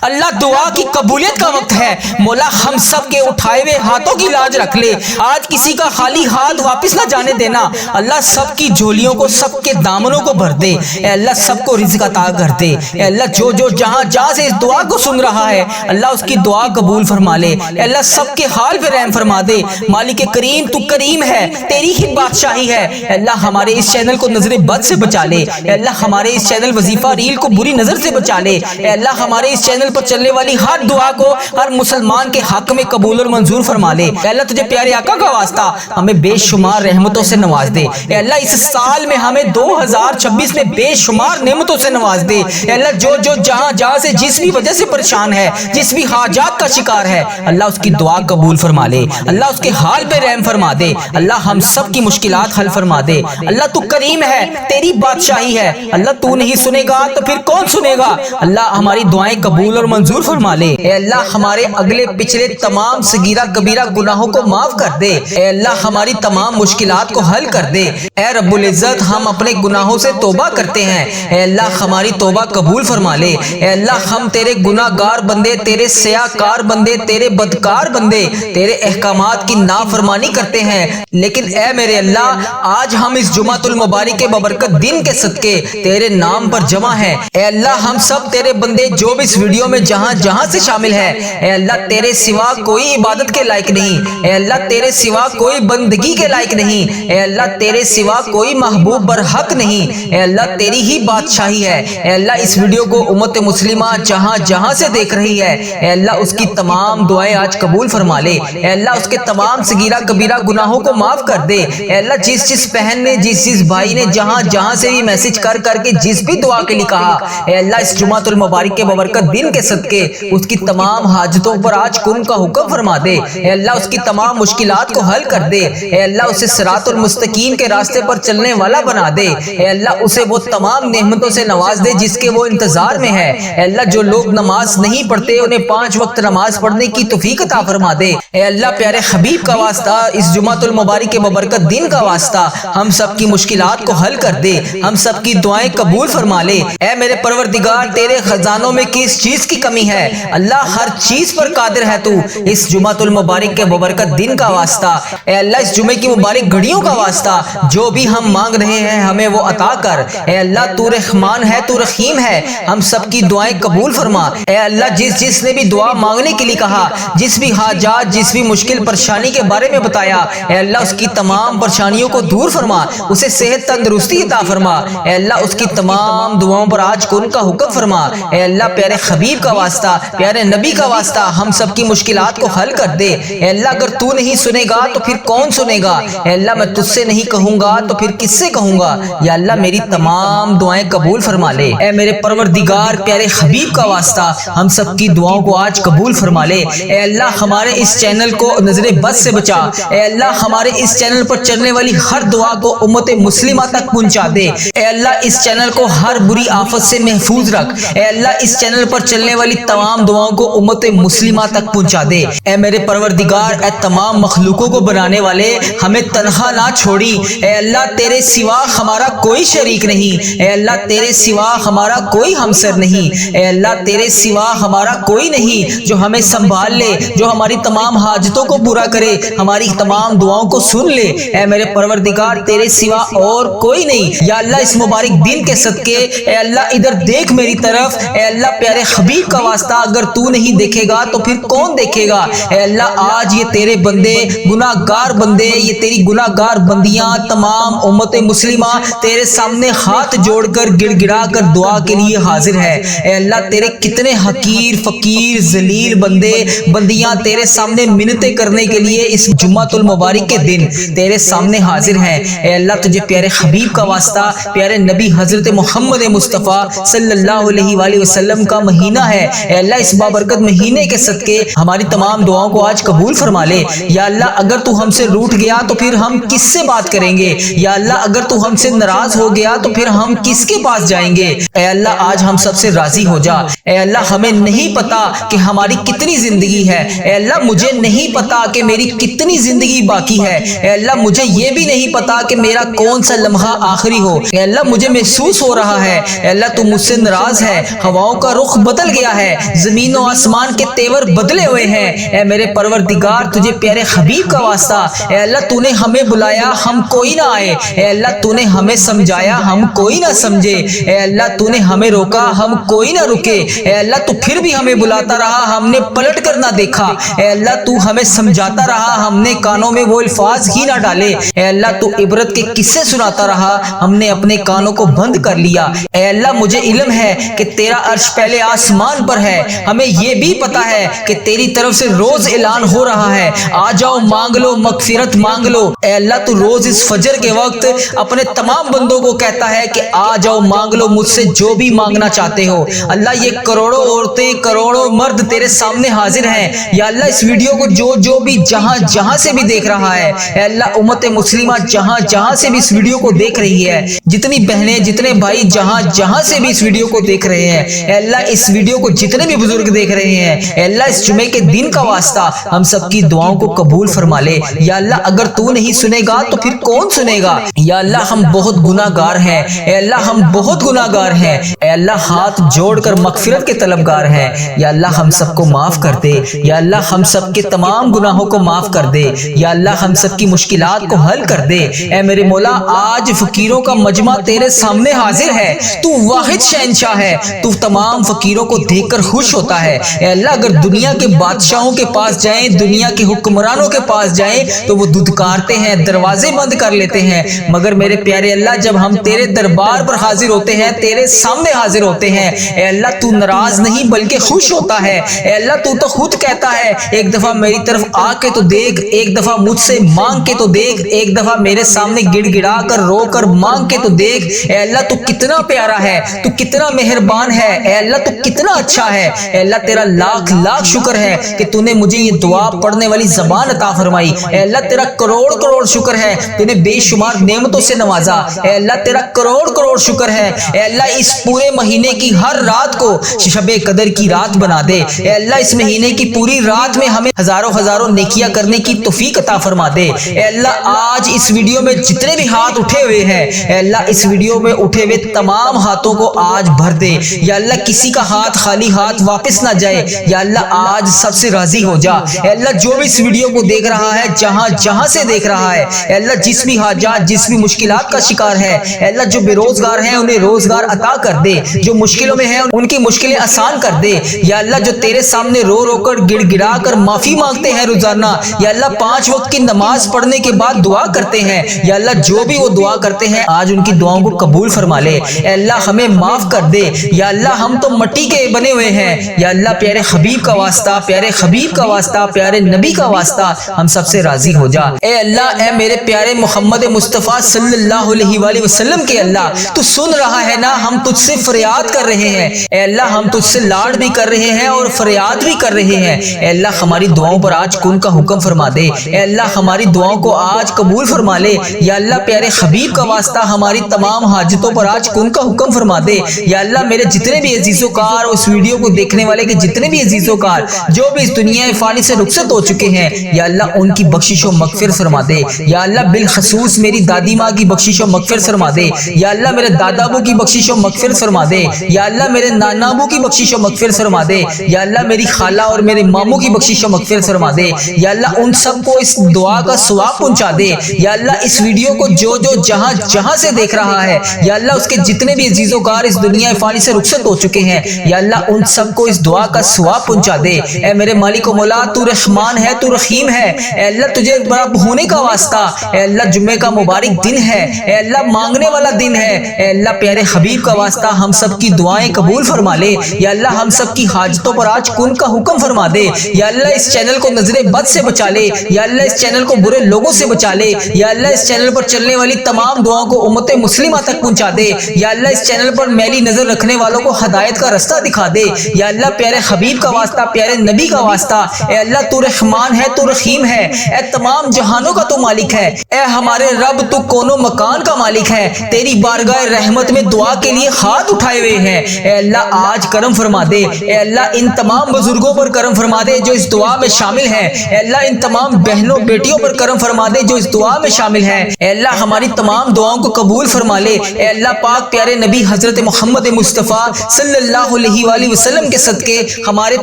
اللہ دعا کی قبولیت کا وقت ہے۔ مولا ہم سب کے اٹھائے ہوئے ہاتھوں کی لاج رکھ لے، آج کسی کا خالی ہاتھ واپس نہ جانے دینا۔ اللہ سب کی جھولیوں کو، سب کے دامنوں کو بھر دے۔ اے اللہ سب کو رزق عطا کر دے۔ اے اللہ جو جہاں سے اس دعا کو سن رہا ہے، اللہ اس کی دعا قبول فرما لے۔ اے اللہ سب کے حال پہ رحم فرما دے۔ مالک کریم تو کریم ہے، تیری ہی بادشاہی ہے۔ اے اللہ ہمارے اس چینل کو نظر بد سے بچا لے۔ اے اللہ ہمارے اس چینل وظیفہ ریل کو بری نظر سے بچا لے۔ اے اللہ ہمارے اس چینل پر چلنے والی ہر دعا کو ہر مسلمان کے حق میں قبول اور منظور فرما لے۔ اے اللہ تجھے پیارے آقا کا واسطہ ہمیں بے شمار رحمتوں سے نواز دے۔ اے اللہ اس سال میں ہمیں 2026 میں بے شمار نعمتوں سے نواز دے۔ اے اللہ جو جہاں سے جس بھی وجہ سے پریشان ہے، جس بھی حاجات کا شکار ہے، اللہ اس کی دعا قبول فرما لے۔ اللہ اس کے حال پہ رحم فرما دے۔ اللہ ہم سب کی مشکلات حل فرما دے۔ اللہ تو کریم ہے، تیری بادشاہی ہے۔ اللہ تو نہیں سنے گا تو پھر کون سنے گا؟ اللہ ہماری دعائیں قبول اور منظور فرما لے۔ اے اللہ ہمارے اگلے پچھلے تمام صغیرہ کبیرہ گناہوں کو معاف کر دے۔ اے اللہ ہماری تمام مشکلات کو حل کر دے۔ اے رب العزت ہم اپنے گناہوں سے توبہ کرتے ہیں، اے اللہ ہماری توبہ قبول فرما لے۔ اے اللہ ہم تیرے گناہ گار بندے، تیرے سیاہ کار بندے، تیرے بدکار بندے، تیرے احکامات کی نافرمانی کرتے ہیں، لیکن اے میرے اللہ آج ہم اس جمعۃ المبارک کے ببرکت دن کے صدقے تیرے نام پر جمع ہیں۔ اے اللہ ہم سب تیرے بندے جو بھی اس ویڈیو میں جہاں سے شامل ہے، اے اللہ تیرے سوا کوئی عبادت کے لائق نہیں، اے اللہ تیرے سوا کوئی بندگی کے لائق نہیں، اے اللہ تیرے سوا کوئی محبوب برحق نہیں، اے اللہ تیری ہی بادشاہی ہے۔ اے اللہ اس ویڈیو کو امت مسلمہ جہاں سے دیکھ رہی ہے، اے اللہ اس کی تمام دعائیں آج قبول فرما لے۔ اے اللہ اس کے تمام صغیرہ کبیرہ گناہوں کو معاف کر دے۔ اے اللہ جس بہن نے، جس بھائی نے جہاں سے بھی میسج کر کے جس بھی دعا کے لیے کہا، اے اللہ اس جمعۃ المبارک کے ببرکت دن کے صدقے اس کی تمام حاجتوں پر آج کن کا حکم فرما دے۔ اے اللہ اس کی تمام مشکلات کو حل کر دے۔ اے اللہ اسے صراط المستقیم کے راستے پر چلنے والا بنا دے۔ اے اللہ اسے وہ تمام نعمتوں سے نواز دے جس کے وہ انتظار میں ہے۔ اے اللہ جو لوگ نماز نہیں پڑھتے انہیں 5 وقت نماز پڑھنے کی توفیق عطا فرما دے۔ اے اللہ پیارے حبیب کا واسطہ، اس جمعۃ المبارک کے ببرکت دن کا واسطہ ہم سب کی مشکلات کو حل کر دے، ہم سب کی دعائیں قبول فرما لے۔ اے میرے پروردگار تیرے خزانوں میں کس چیز کی کمی ہے؟ اللہ ہر چیز پر قادر ہے تو۔ اس جمعۃ المبارک کے ببرکت دن کا واسطہ، اے اللہ اس جمعے کی مبارک گھڑیوں کا واسطہ جو بھی ہم مانگ رہے ہیں ہمیں وہ عطا کر۔ اے اللہ تو رحمان ہے، تو رحیم ہے، ہم سب کی دعائیں قبول فرما۔ اے اللہ جس نے بھی دعا مانگنے کے لیے کہا، جس بھی حاجات، جس بھی مشکل پریشانی کے بارے میں بتایا، اے اللہ اس کی تمام پریشانیوں کو دور فرما، اسے صحت تندرستی عطا فرما۔ اے اللہ اس کی تمام دعاؤں پر آج کن کا حکم فرما۔ اے اللہ پیارے حبیب کا واسطہ، پیارے نبی کا واسطہ ہم سب کی مشکلات کو حل کر دے۔ اے اللہ اگر تو نہیں سنے گا تو پھر کون سنے گا؟ اے اللہ میں تجھ سے نہیں کہوں گا تو پھر کس سے کہوں گا؟ یا اللہ میری تمام دعائیں قبول فرما لے۔ اے میرے پروردگار پیارے حبیب کا واسطہ ہم سب کی دعاؤں کو آج قبول فرما لے۔ اے اللہ ہمارے اس چینل کو نظر بد سے بچا۔ اے اللہ ہمارے اس چینل پر چلنے والی ہر دعا کو امت مسلمہ تک پہنچا دے۔ اے اللہ اس چینل کو ہر بری آفت سے محفوظ رکھ۔ اے اللہ اس چینل پر چلنے والی تمام دعاؤں کو امت مسلمہ تک پہنچا دے۔ اے میرے پروردگار اے تمام مخلوقوں کو بنانے والے ہمیں تنہا نہ چھوڑی۔ اے اللہ تیرے سوا ہمارا کوئی شریک نہیں، اے اللہ تیرے سوا ہمارا کوئی ہمسر نہیں، اے اللہ تیرے سوا ہمارا کوئی نہیں جو ہمیں سنبھال لے، جو ہماری تمام حاجتوں کو پورا کرے، ہماری تمام دعاؤں کو سن لے۔ اے میرے پروردگار تیرے سوا اور کوئی نہیں۔ یا اللہ اس مبارک دن کے صدقے اے اللہ ادھر دیکھ میری طرف، اے اللہ پیارے حبیب کا واسطہ اگر تو نہیں دیکھے گا تو پھر کون دیکھے گا؟ اے اللہ آج یہ تیرے بندے گناہ گار بندے، یہ تیری گناہ گار بندیاں تمام امت مسلمہ تیرے سامنے ہاتھ جوڑ کر گڑ گڑا کر دعا کے لیے حاضر ہے۔ اے اللہ تیرے کتنے حقیر فقیر ذلیل بندے بندیاں تیرے سامنے منتیں کرنے کے لیے اس جمعۃ المبارک کے دن تیرے سامنے حاضر ہیں۔ اے اللہ تجھے پیارے حبیب کا واسطہ، پیارے نبی حضرت محمد مصطفیٰ صلی اللہ علیہ وآلہ وسلم کا مہینہ ہے، اے اللہ اس بابرکت مہینے کے صدقے ہماری تمام دعاؤں کو آج قبول فرما لے۔ یا اللہ اگر تو ہم سے روٹھ گیا تو پھر ہم کس سے بات کریں گے؟ یا اللہ اگر تو ہم سے ناراض ہو گیا تو پھر ہم کس کے پاس جائیں گے؟ اے اللہ آج ہم سب سے راضی ہو جا۔ اے اللہ ہمیں نہیں پتا کہ ہماری کتنی زندگی ہے، اے اللہ مجھے نہیں پتا کہ میری کتنی زندگی باقی ہے، اے اللہ مجھے یہ بھی نہیں پتا کہ میرا کون سا لمحہ آخری ہو۔ اے اللہ مجھے محسوس ہو رہا ہے اے اللہ تو مجھ سے ناراض ہے، ہواؤں کا رخ بدل بدل گیا ہے، زمین و آسمان کے تیور بدلے ہوئے ہیں۔ اے میرے پروردگار تجھے پیارے حبیب کا واسطہ، اے اللہ تو نے ہمیں بلایا ہم کوئی نہ آئے، اے اللہ تو نے ہمیں سمجھایا ہم کوئی نہ سمجھے، اے اللہ تو نے ہمیں روکا ہم کوئی نہ رکے، اے اللہ تو پھر بھی ہمیں بلاتا رہا ہم نے پلٹ کر نہ دیکھا، اے اللہ تو ہمیں سمجھاتا رہا ہم نے کانوں میں وہ الفاظ ہی نہ ڈالے، اے اللہ تو عبرت کے قصے سناتا رہا ہم نے اپنے کانوں کو بند کر لیا۔ اے اللہ مجھے علم ہے کہ تیرا عرش پہلے آسمان پر ہے، ہمیں یہ بھی پتا ہے کہ تیری طرف سے روز اعلان ہو رہا ہے آ جاؤ مانگ لو مغفرت مانگ لو۔ اے اللہ تو روز اس فجر کے وقت اپنے تمام بندوں کو کہتا ہے کہ آ جاؤ مانگ لو مجھ سے جو بھی مانگنا چاہتے ہو۔ اللہ یہ کروڑوں عورتیں کروڑوں مرد تیرے سامنے حاضر ہیں، یا اللہ اس ویڈیو کو جو بھی جہاں سے بھی دیکھ رہا ہے، اے اللہ امت مسلمہ جہاں سے بھی اس ویڈیو کو دیکھ رہی ہے، جتنی بہنیں جتنے بھائی جہاں سے بھی اس ویڈیو کو دیکھ رہے ہیں، اے اللہ اس ویڈیو کو جتنے بھی بزرگ دیکھ رہے ہیں، اے اللہ اس جمعے کے دن کا واسطہ ہم سب کی دعاؤں کو قبول فرما لے۔ یا اللہ اگر تو نہیں سنے گا تو پھر کون سنے گا؟ یا اللہ ہم بہت گناہ گار ہیں، اے اللہ ہم بہت گناہ گار ہیں، اے اللہ ہاتھ جوڑ کر مغفرت کے طلبگار ہیں، یا اللہ ہم سب کو معاف کر دے، یا اللہ ہم سب کے تمام گناہوں کو معاف کر دے، یا اللہ ہم سب کی مشکلات کو حل کر دے۔ اے میرے مولا آج فقیروں کا مجمع تیرے سامنے حاضر ہے، تو واحد شہنشاہ ہے، تو تمام فقیروں کو دیکھ کر خوش ہوتا ہے۔ اے اللہ اگر دنیا کے بادشاہوں کے پاس جائیں دنیا کے حکمرانوں کے پاس جائیں تو وہ دھتکارتے ہیں دروازے بند کر لیتے ہیں، مگر میرے پیارے اللہ جب ہم تیرے دربار پر حاضر ہوتے ہیں تیرے سامنے حاضر ہوتے ہیں، اے اللہ تو ناراض نہیں بلکہ خوش ہوتا ہے۔ اے اللہ تو خود کہتا ہے ایک دفعہ میری طرف آ کے تو دیکھ، ایک دفعہ مجھ سے مانگ کے تو دیکھ، ایک دفعہ میرے سامنے گڑ گڑا کر رو کر مانگ کے تو دیکھ۔ اے اللہ تو کتنا پیارا ہے، تو کتنا مہربان ہے، اے اللہ تو کتنا اچھا ہے۔ اے اللہ تیرا لاکھ شکر ہے کہ تو نے مجھے یہ دعا پڑھنے والی زبان عطا فرمائی۔ اے اللہ تیرا کروڑ شکر ہے تو نے بے شمار نعمتوں سے نوازا۔ اے اللہ تیرا کروڑ شکر ہے، اے اللہ اس پورے مہینے کی ہر رات کو شب قدر کی رات بنا دے۔ اے اللہ اس مہینے کی پوری رات میں ہمیں ہزاروں نیکیاں کرنے کی توفیق عطا فرما دے۔ اے اللہ آج اس ویڈیو میں جتنے بھی ہاتھ اٹھے ہوئے ہیں، اے اللہ اس ویڈیو میں اٹھے ہوئے تمام ہاتھوں کو آج بھر دے، یا اللہ کسی کا ہاتھ خالی ہاتھ واپس نہ جائے، یا اللہ آج سب سے راضی ہو جا۔ اے اللہ جو بھی اس ویڈیو کو دیکھ رہا ہے جہاں سے دیکھ رہا ہے، اے اللہ جس بھی حاجات جس بھی مشکلات کا شکار ہے، اے اللہ جو بے روزگار ہیں انہیں روزگار عطا کر دے، جو مشکلوں میں ہیں ان کی مشکلیں آسان کر دے، یا اللہ جو تیرے سامنے رو کر گڑ گڑا کر معافی مانگتے ہیں روزانہ، یا اللہ 5 وقت کی نماز پڑھنے کے بعد دعا کرتے ہیں، یا اللہ جو بھی وہ دعا کرتے ہیں آج ان کی دعاؤں کو قبول فرما لے۔ اے اللہ ہمیں معاف کر دے، یا اللہ ہم تو مٹی کے بنے ہوئے ہیں، یا اللہ پیارے حبیب کا واسطہ پیارے حبیب کا واسطہ پیارے نبی کا واسطہ ہم سب سے راضی ہو جا۔ اے اللہ اے میرے پیارے محمد مصطفیٰ صلی اللہ علیہ وآلہ وسلم کے اللہ تو سن رہا ہے نا، ہم تجھ سے فریاد کر رہے ہیں، اے اللہ ہم تجھ سے لاڑ بھی کر رہے ہیں اور فریاد بھی کر رہے ہیں، اے اللہ ہماری دعاؤں پر آج کن کا حکم فرما دے، اے اللہ ہماری دعاؤں کو آج قبول فرما لے، یا اللہ پیارے حبیب کا واسطہ ہماری تمام حاجتوں پر آج کن کا حکم فرما دے، یا اللہ میرے جتنے بھی عزیزوں کار اس ویڈیو کو دیکھنے والے کے جتنے بھی عزیزوں کار جو بھی اس دنیا فانی سے رخصت ہو چکے ہیں، یا اللہ ان کی بخشش و مغفرت فرما دے، یا اللہ بالخصوص میری دادی ماں کی بخشش و مغفرت فرما دے، یا اللہ میرے دادا ابو کی بخشش و مغفرت فرما دے، یا اللہ میرے نانا ابو کی بخشش و مغفرت فرما دے، یا اللہ میری خالہ اور میرے ماموں کی بخشش و مغفرت فرما دے، یا اللہ ان سب کو اس دعا کا ثواب پہنچا دے، یا اللہ اس ویڈیو کو جو جہاں سے دیکھ رہا ہے، یا اللہ اس کے جتنے بھی عزیزوں کار اس دنیا فانی سے رخصت ہو چکے ہیں، یا اللہ ان سب کو اس دعا کا ثواب پہنچا دے۔ اے میرے مالک و مولا تو رحمان ہے تو رحیم ہے، اے اللہ تجھے بڑا ہونے کا واسطہ، اے اللہ جمعے کا مبارک دن ہے، اے اللہ مانگنے والا دن ہے، اے اللہ پیارے حبیب کا واسطہ ہم سب کی دعائیں قبول فرما لے، یا اللہ ہم سب کی حاجتوں پر آج کن کا حکم فرما دے، یا اللہ اس چینل کو نظر بد سے بچا لے، یا اللہ اس چینل کو برے لوگوں سے بچا لے، یا اللہ اس چینل پر چلنے والی تمام دعاؤں کو امت مسلمہ تک پہنچا دے، یا اللہ اس چینل پر میلی نظر رکھنے والوں کو ہدایت کا رستہ دکھا دے، یا اللہ پیارے حبیب کا واسطہ پیارے نبی کا واسطہ، اے اللہ تو رحمان ہے تو رحیم ہے، اے تمام جہانوں کا تو مالک ہے، اے ہمارے رب تو کونوں مکان کا مالک ہے، تیری بارگاہ رحمت میں دعا کے لیے ہاتھ اٹھائے ہوئے ہیں، اے اللہ آج کرم فرما دے، اے اللہ ان تمام بزرگوں پر کرم فرما دے جو اس دعا میں شامل ہیں، اے اللہ ان تمام بہنوں بیٹیوں پر کرم فرما دے جو اس دعا میں شامل ہیں، اے اللہ ہماری تمام دعاؤں کو قبول فرما لے، اے اللہ پاک پیارے نبی حضرت محمد مصطفیٰ صلی اللہ علیہ علیہ وآلہ وسلم کے صدقے ہمارے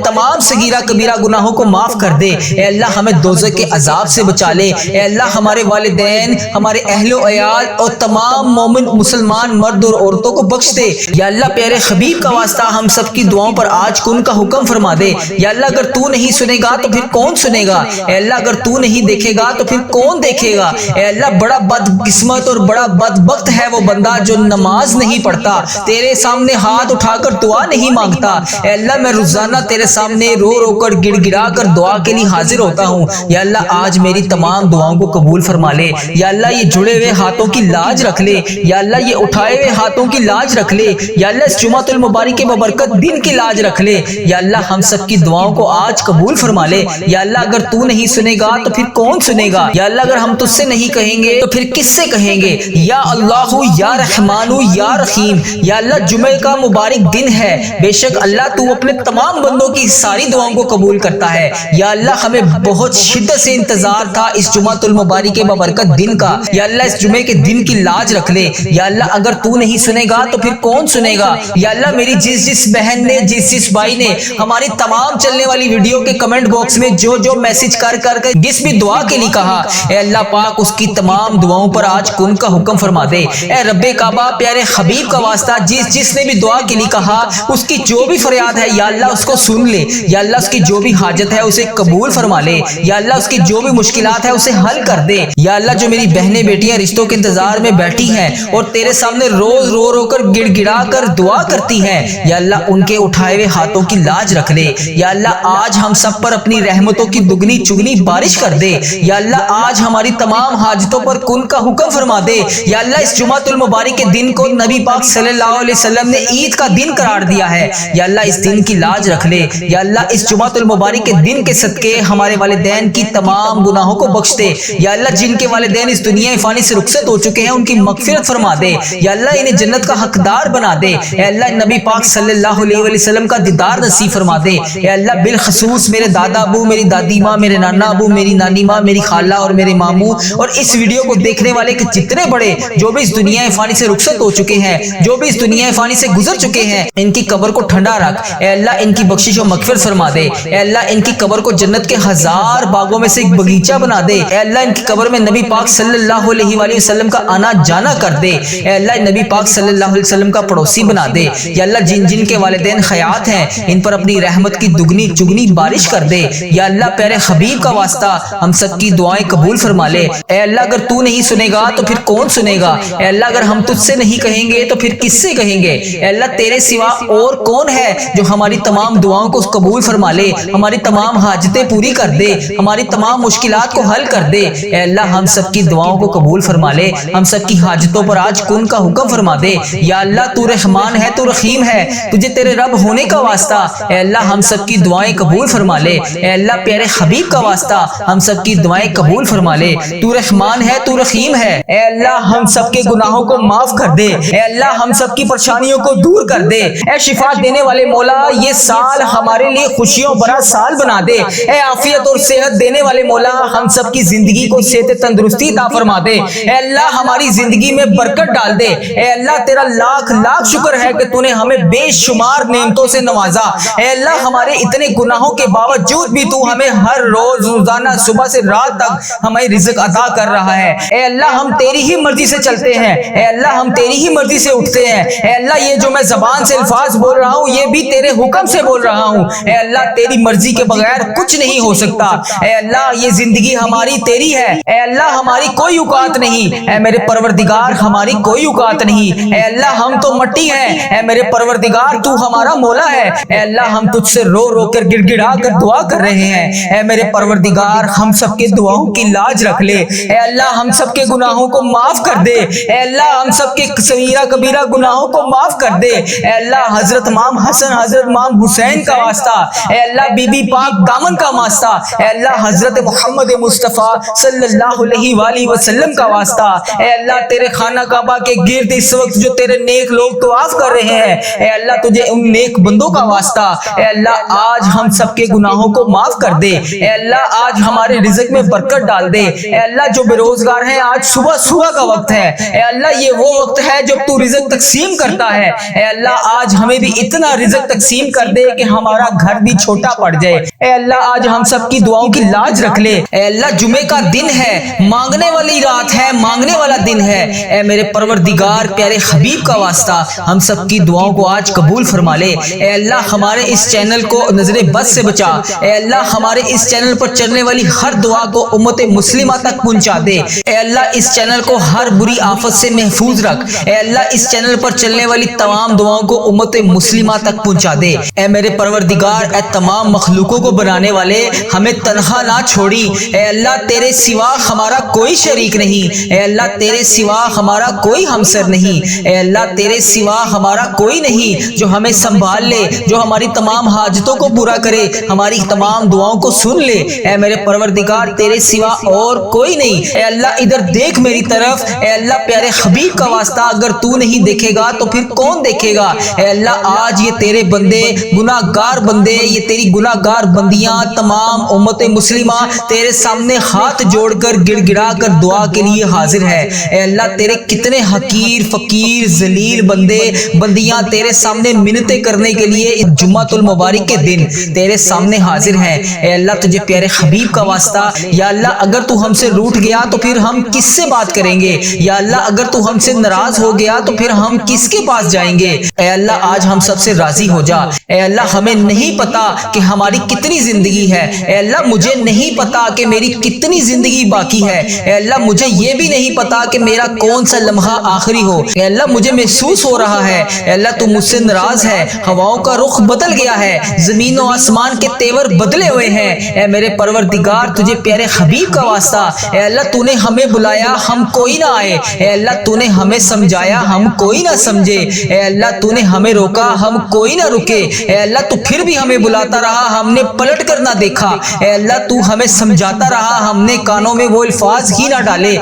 تمام صغیرہ کبیرہ گناہوں کو معاف کر دے۔ اے اللہ ہمیں دوزخ کے عذاب سے بچا لے۔ اے اللہ ہمارے والدین، ہمارے اہل و عیال اور تمام مومن مسلمان مرد اور عورتوں کو بخش دے۔ یا اللہ پیارے حبیب کا واسطہ ہم سب کی دعاؤں پر آج کن کا حکم فرما دے۔ یا اللہ اگر تو نہیں سنے گا تو پھر کون سنے گا؟ اے اللہ اگر تو نہیں دیکھے گا تو پھر کون دیکھے گا؟ اے اللہ بڑا بدقسمت اور بڑا بدبخت ہے وہ بندہ جو نماز نہیں پڑھتا، تیرے سامنے ہاتھ اٹھا کر دعا نہیں مانگتا۔ اے اللہ میں روزانہ تیرے سامنے رو رو کر گڑ گڑا کر دعا کے لیے حاضر ہوتا ہوں۔ یا اللہ آج میری تمام دعاؤں کو قبول فرما لے۔ یا اللہ یہ جڑے ہوئے ہاتھوں کی لاج رکھ لے۔ یا اللہ یہ اٹھائے ہوئے ہاتھوں کی لاج رکھ لے۔ یا اللہ اس جمعۃ المبارک کے ببرکت دن کی لاج رکھ لے۔ یا اللہ ہم سب کی دعاؤں کو آج قبول فرما لے۔ یا اللہ اگر تو نہیں سنے گا تو پھر کون سنے گا؟ یا اللہ اگر ہم تجھ سے نہیں کہیں گے تو پھر کس سے کہیں گے؟ یا اللہ یا رحمان یا رحیم۔ یا اللہ جمعہ کا مبارک دن ہے، بے شک اللہ تو اپنے تمام بندوں کی ساری دعاؤں کو قبول کرتا ہے۔ یا اللہ ہمیں بہت شدت سے انتظار تھا اس جمعۃ المبارک کے ببرکت دن کا۔ یا اللہ اس جمعے کے دن کی لاج رکھ لے۔ یا اللہ اگر تو نہیں سنے گا تو پھر کون سنے گا؟ یا اللہ میری جس بہن نے، جس بھائی نے ہماری تمام چلنے والی ویڈیو کے کمنٹ باکس میں جو میسج کر جس بھی دعا کے لیے کہا، اے اللہ پاک اس کی تمام دعاؤں پر آج کن کا حکم فرما دے۔ اے رب کعبہ پیارے حبیب کا واسطہ جس نے بھی دعا کے لیے کہا، اس کی جو بھی فریاد ہے یا اللہ اس کو سن لے۔ یا اللہ اس کی جو بھی حاجت ہے اسے قبول فرما لے۔ یا اللہ اس کی جو بھی مشکلات ہے اسے حل کر دے۔ یا اللہ جو میری بہنیں بیٹیاں رشتوں کے انتظار میں بیٹھی ہیں اور تیرے سامنے روز رو رو کر گڑ گڑا کر دعا کرتی ہیں، یا اللہ ان کے اٹھائے ہوئے ہاتھوں کی لاج رکھ لے۔ یا اللہ آج ہم سب پر اپنی رحمتوں کی دگنی چگنی بارش کر دے۔ یا اللہ آج ہماری تمام حاجتوں پر کن کا حکم فرما دے۔ یا اللہ اس جمعۃ المبارک کے دن کو نبی پاک صلی اللہ علیہ وسلم نے عید کا دن قرار دیا ہے۔ یا اللہ اس دن کی لاج رکھ لے۔ یا اللہ اس جمعۃ المبارک کے دن کے صدقے ہمارے والدین کی تمام گناہوں کو بخش دے۔ یا اللہ جن کے والدین اس دنیا فانی سے رخصت ہو چکے ہیں ان کی مغفرت فرما دے۔ یا اللہ انہیں جنت کا حقدار بنا دے۔ اے اللہ نبی پاک صلی اللہ علیہ وسلم کا دیدار نصیب فرما دے۔ اے اللہ بالخصوص میرے دادا ابو، میری دادی ماں، میرے نانا ابو، میری نانی ماں، میری خالہ اور میرے ماموں اور اس ویڈیو کو دیکھنے والے کے جتنے بڑے جو بھی اس دنیا فانی سے رخصت ہو چکے ہیں، جو بھی اس دنیا فانی سے گزر چکے ہیں، ان کی قبر کو ٹھنڈا رکھ۔ اے اللہ ان کی بخشش و مغفرت فرما دے۔ اے اللہ ان کی قبر کو جنت کے 1000 باغوں میں سے ایک باغیچہ بنا دے۔ اے اللہ ان کی قبر میں نبی پاک صلی اللہ علیہ وآلہ وسلم کا آنا جانا کر دے۔ اے اللہ نبی پاک صلی اللہ علیہ وسلم کا پڑوسی بنا دے۔ یا اللہ جن کے والدین حیات ہیں ان پر اپنی رحمت کی دگنی چگنی بارش کر دے۔ یا اللہ پیارے حبیب کا واسطہ ہم سب کی دعائیں قبول فرما لے۔ اے اللہ اگر تو نہیں سنے گا تو پھر کون سنے گا؟ اے اللہ اگر ہم تجھ سے نہیں کہیں گے تو پھر کس سے کہیں گے؟ اے اللہ تیرے سوا اور کون ہے جو ہماری تمام دعاؤں کو قبول فرما لے، ہماری تمام حاجتیں پوری کر دے، ہماری تمام مشکلات کو حل کر دے۔ اے اللہ ہم سب کی دعاؤں کو قبول فرما لے، ہم سب کی حاجتوں پر آج کن کا حکم فرما دے۔ یا اللہ تو رحمان ہے، تو رحیم ہے، تجھے تیرے رب ہونے کا واسطہ اے اللہ ہم سب کی دعائیں قبول فرما لے۔ اے اللہ پیارے حبیب کا واسطہ ہم سب کی دعائیں قبول فرما لے۔ تو رحمان ہے، تو رحیم ہے، اے اللہ ہم سب کے گناہوں کو معاف کر دے۔ اے اللہ ہم سب کی پریشانیوں کو دور کر دے۔ اے شفا دینے والے مولا یہ سال ہمارے لیے خوشیوں بھرا سال بنا دے۔ اے عافیت اور صحت دینے والے مولا ہم سب کی زندگی کو صحت تندرستی عطا فرما دے۔ اے اللہ ہماری زندگی میں برکت ڈال دے۔ اے اللہ تیرا لاکھ لاکھ شکر ہے کہ تو نے ہمیں بے شمار نعمتوں سے نوازا۔ اے اللہ ہمارے اتنے گناہوں کے باوجود بھی تو ہمیں ہر روز روزانہ صبح سے رات تک ہمیں رزق عطا کر رہا ہے۔ اے اللہ ہم تیری ہی مرضی سے چلتے ہیں، اے اللہ ہم تیری ہی مرضی سے اٹھتے ہیں۔ اے اللہ یہ جو میں زبان سے الفاظ بول رہا ہوں یہ بھی تیرے حکم سے بول رہا ہوں۔ اے اللہ تیری مرضی کے بغیر کچھ نہیں ہو سکتا۔ اے اللہ یہ زندگی ہماری تیری ہے، اے اللہ ہماری کوئی اوقات نہیں، اے میرے پروردگار ہماری کوئی اوقات نہیں۔ اے اللہ ہم تو مٹی ہیں، اے میرے پروردگار تو ہمارا مولا ہے۔ اے اللہ ہم تجھ سے رو رو کر گڑ گڑا کر دعا کر رہے ہیں۔ اے میرے پروردگار ہم سب کے دعاؤں کی لاج رکھ لے۔ اے اللہ ہم سب کے گناہوں کو معاف کر دے۔ اے اللہ ہم سب کے صغیرہ کبیرہ گناہوں کو معاف کر دے۔ اے اللہ حضرت امام حسن حضرت امام حسین کا واسطہ، اے اللہ بی بی پاک دامن کا واسطہ، اے اللہ حضرت محمد مصطفیٰ صلی اللہ علیہ وآلہ وسلم کا واسطہ، اے اللہ تیرے خانہ کعبہ کے گرد اس وقت جو تیرے نیک لوگ طواف کر رہے ہیں، اے اللہ تجھے ان نیک بندوں کا واسطہ، اے اللہ آج ہم سب کے گناہوں کو معاف کر دے۔ اے اللہ آج ہمارے رزق میں برکت ڈال دے۔ اے اللہ جو بے روزگار ہیں آج صبح کا وقت ہے، اے اللہ یہ وہ وقت ہے جب تو رزق تقسیم کرتا ہے۔ اے اللہ آج ہمیں بھی اتنا رزق تقسیم کر دے کہ ہمارا گھر بھی چھوٹا پڑ جائے۔ اے اللہ آج ہم سب کی دعاؤں کی لاج رکھ لے۔ اے اللہ جمعے کا دن ہے، مانگنے والی رات ہے، مانگنے والا دن ہے۔ اے میرے پروردگار پیارے حبیب کا واسطہ ہم سب کی دعاؤں کو آج قبول فرما لے۔ اے اللہ ہمارے اس چینل کو نظر بد سے بچا۔ اے اللہ ہمارے اس چینل پر چلنے والی ہر دعا کو امت مسلمہ تک پہنچا دے۔ اے اللہ اس چینل کو ہر بری آفت سے محفوظ رکھ۔ اے اللہ اس چینل پر چلنے والی تمام دعاؤں کو امت مسلمہ تک پہنچا دے۔ اے میرے پروردگار اے تمام مخلوقوں کو بنانے والے ہمیں تنہا نہ چھوڑی۔ اے اللہ تیرے سوا ہمارا کوئی شریک نہیں۔ اے اللہ تیرے سوا ہمارا کوئی ہمسر نہیں۔ اے اللہ تیرے سوا ہمارا کوئی نہیں جو ہمیں سنبھال لے، جو ہماری تمام حاجتوں کو پورا کرے، ہماری تمام دعاؤں کو سن لے۔ اے میرے پروردگار تیرے سوا اور کوئی نہیں۔ اے اللہ ادھر دیکھ میری طرف۔ اے اللہ پیارے حبیب کا واسطہ اگر تو نہیں دیکھے گا تو پھر کون دیکھے گا؟ اے اللہ آج یہ تیرے بندے گناہگار بندے، یہ تیری گناہگار بندیاں تمام امت مسلمہ تیرے سامنے ہاتھ جوڑ کر گڑ گڑا کر دعا کے لیے حاضر ہے۔ اے اللہ تیرے کتنے حقیر فقیر ذلیل بندے بندیاں تیرے سامنے منتیں کرنے کے لیے اس جمعۃ المبارک کے دن تیرے سامنے حاضر ہیں۔ اے اللہ تجھے پیارے حبیب کا واسطہ یا اللہ اگر تو ہم سے روٹھ گیا تو پھر ہم کس سے بات کریں گے؟ یا اللہ اگر تو ہم سے ناراض ہو گیا تو پھر ہم کس کے پاس جائیں گے؟ اے اللہ آج ہم سب سے راضی ہو جا۔ اے اللہ ہمیں نہیں پتا کہ ہماری کتنی زندگی ہے۔ اے اللہ مجھے نہیں پتا کہ میری کتنی زندگی باقی ہے۔ اے اللہ مجھے یہ بھی نہیں پتا کہ میرا کون سا لمحہ آخری ہو۔ اے اللہ مجھے محسوس ہو رہا ہے اے اللہ تو مجھ سے ناراض ہے، ہواؤں کا رخ بدل گیا ہے، زمین و آسمان کے تیور بدلے ہوئے ہیں۔ اے میرے پروردگار تجھے پیارے حبیب کا واسطہ اے اللہ تو نے ہمیں بلایا ہم کوئی نہ آئے۔ اے اللہ تو نے ہمیں سمجھایا ہم کوئی نہ سمجھے۔ اے اللہ تو نے ہمیں روکا ہم کوئی نہ رکے۔ اے اللہ تو پھر بھی ہمیں بلاتا رہا ہم نے پلٹ کر نہ دیکھا۔ اے اللہ تو ہمیں سمجھاتا رہا ہم نے کانوں میں وہ الفاظ ہی نہ ڈالے۔